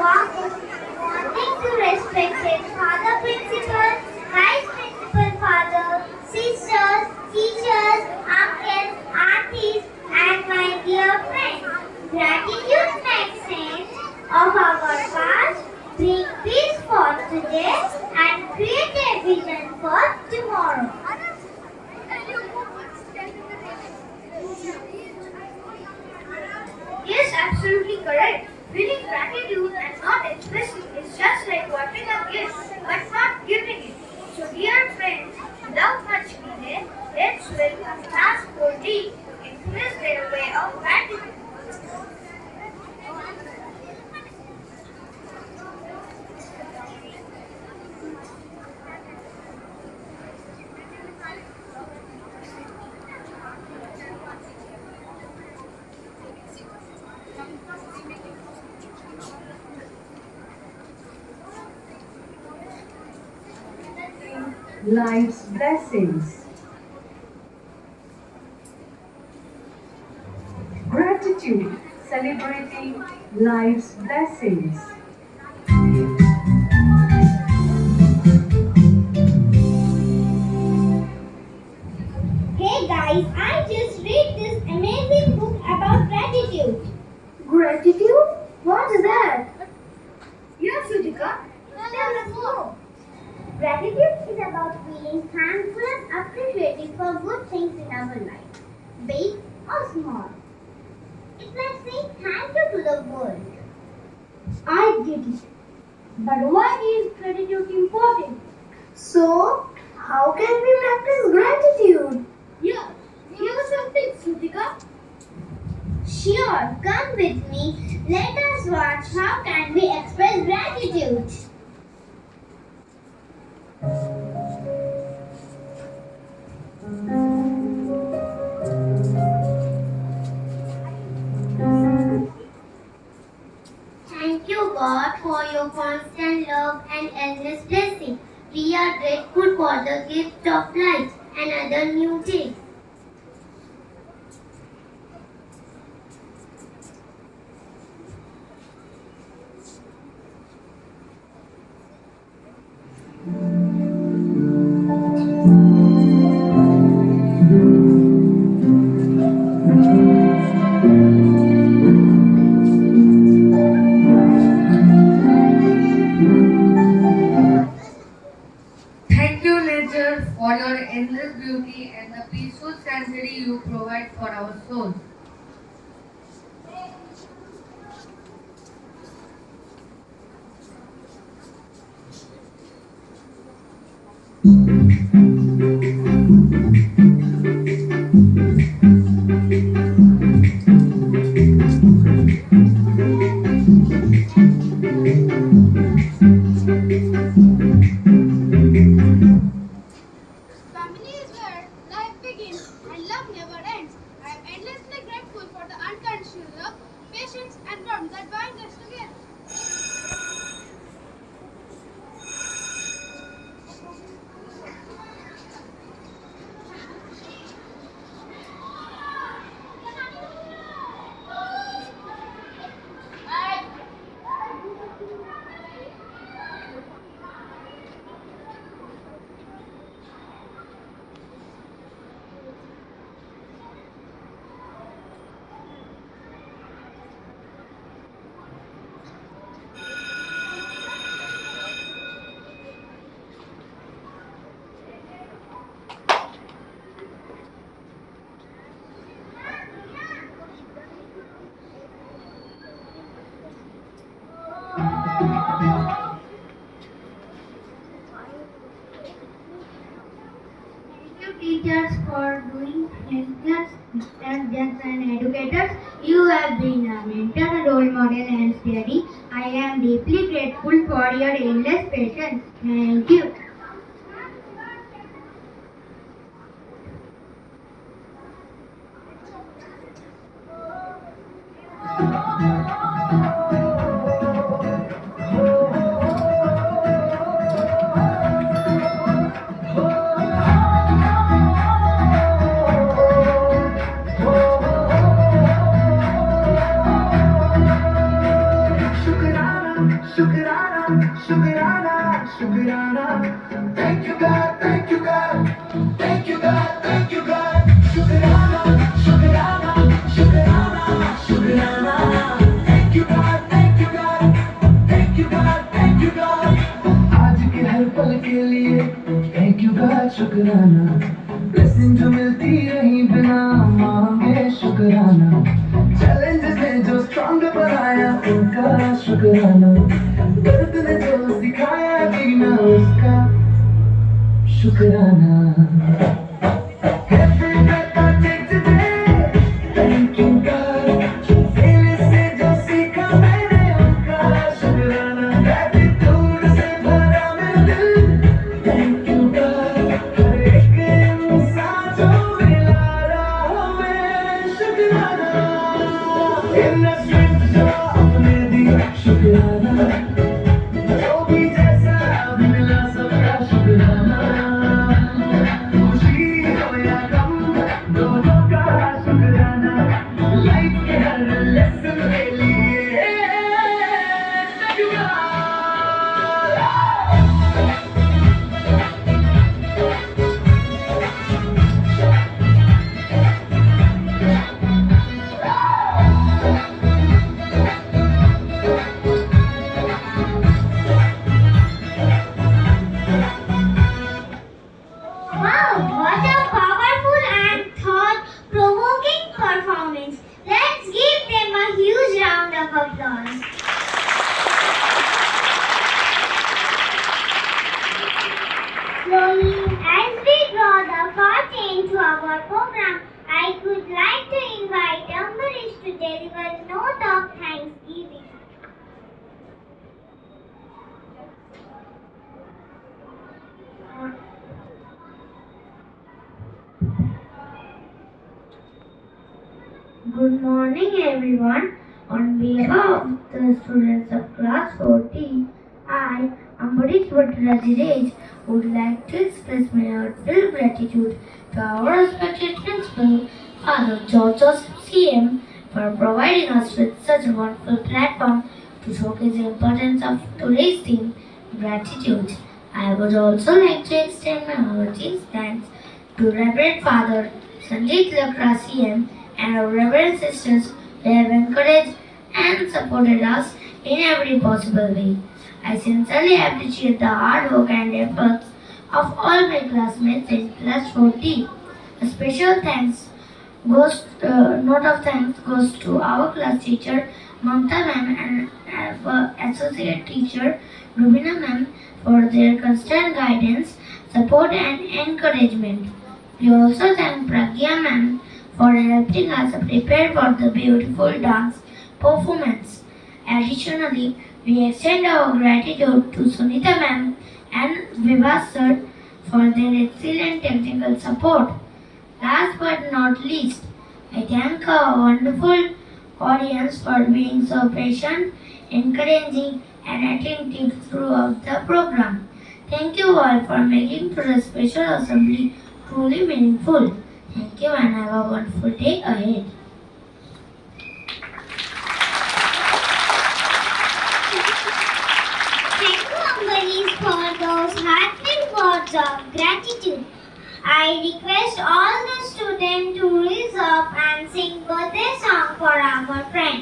wanting to respected Father Principal, Vice Principal Father, sisters, teachers, uncles, aunties, and my dear friends. Gratitude makes sense of our past, bring peace for today, and create a vision for tomorrow. Yes, absolutely correct. Feeling gratitude and not expressing is just like wanting a gift but not giving it. So, dear friends, without much delay, let's welcome Class 4D to express their way of gratitude. Life's blessings. Gratitude, celebrating life's blessings. Hey guys, I just read this amazing book about gratitude. Gratitude? What's that? Yes, Sutika. Tell us more. Gratitude is about feeling thankful and appreciative for good things in our life, big or small. It's like saying thank you to the world. I get it. But why is gratitude important? So, how can we practice gratitude? Yeah, give us some tips, Sutika. Sure, come with me. Let us watch how can we express gratitude. Thank you, God, for your constant love and endless blessing. We are grateful for the gift of life, another new day. Thank you, nature, for your endless beauty and the peaceful sanctuary you provide for our souls. Family is where life begins and love never ends. I am endlessly grateful for the unconditional love, patience, and warmth that bind us together. Thank you, teachers, for doing helpless intelligence and educators. You have been a mentor, role model, and steady. I am deeply grateful for your endless patience. Thank you. Shukrana, Shukrana, Shukrana. Thank you God, thank you God, thank you God, thank you God. Shukrana, Shukrana, Shukrana, Shukrana. Thank you God, thank you God, thank you God, thank you God. आज के हर पल के लिए thank you God, शुक्राना. Blessing जो मिलती रही बिना मांगे शुक्राना. Challenges ने जो stronger बनाया उनका शुक्राना. दर्द ने जो सिखाया जीना उसका शुक्राना. Every breath I take today, thank you God. Failure से जो सीखा मैंने उनका शुक्राना. Gratitude से भरा मेरा दिल, thank you God. हर एक इंसान जो मिला रहा हमें शुक्राना. Inner strength जो अपने दिया शुक्राना. जो भी जैसा मिला सबका शुक्राना. खुशी हो या गम दोनों का शुक्राना. लाइफ के हर लेसन के लिए thank you God. Wow, what a powerful and thought-provoking performance. Let's give them a huge round of applause. Slowly, as we draw the curtain to our program, I would like to invite Ambarish to deliver a note of thanksgiving. Good morning everyone. On behalf of the students of class 4T, I, Ambarish Bhattacharya, would like to express my heartfelt gratitude to our respected principal, Father George Joseph CM, for providing us with such a wonderful platform to showcase the importance of today's theme, gratitude. I would also like to extend my heartiest thanks to Reverend Father Sanjit Lakra CM and our Reverend Sisters who have encouraged and supported us in every possible way. I sincerely appreciate the hard work and efforts of all my classmates in class 4T. A special note of thanks goes to our class teacher Mamta ma'am and our associate teacher Rubina ma'am for their constant guidance, support and encouragement. We also thank Pragya ma'am for helping us prepare for the beautiful dance performance. Additionally, we extend our gratitude to Sunita ma'am and Vivas sir for their excellent technical support. Last but not least, I thank our wonderful audience for being so patient, encouraging and attentive throughout the program. Thank you all for making today's special assembly truly meaningful. Thank you and have a wonderful day ahead. Thank you, Ambarish, for those heartfelt words of gratitude. I request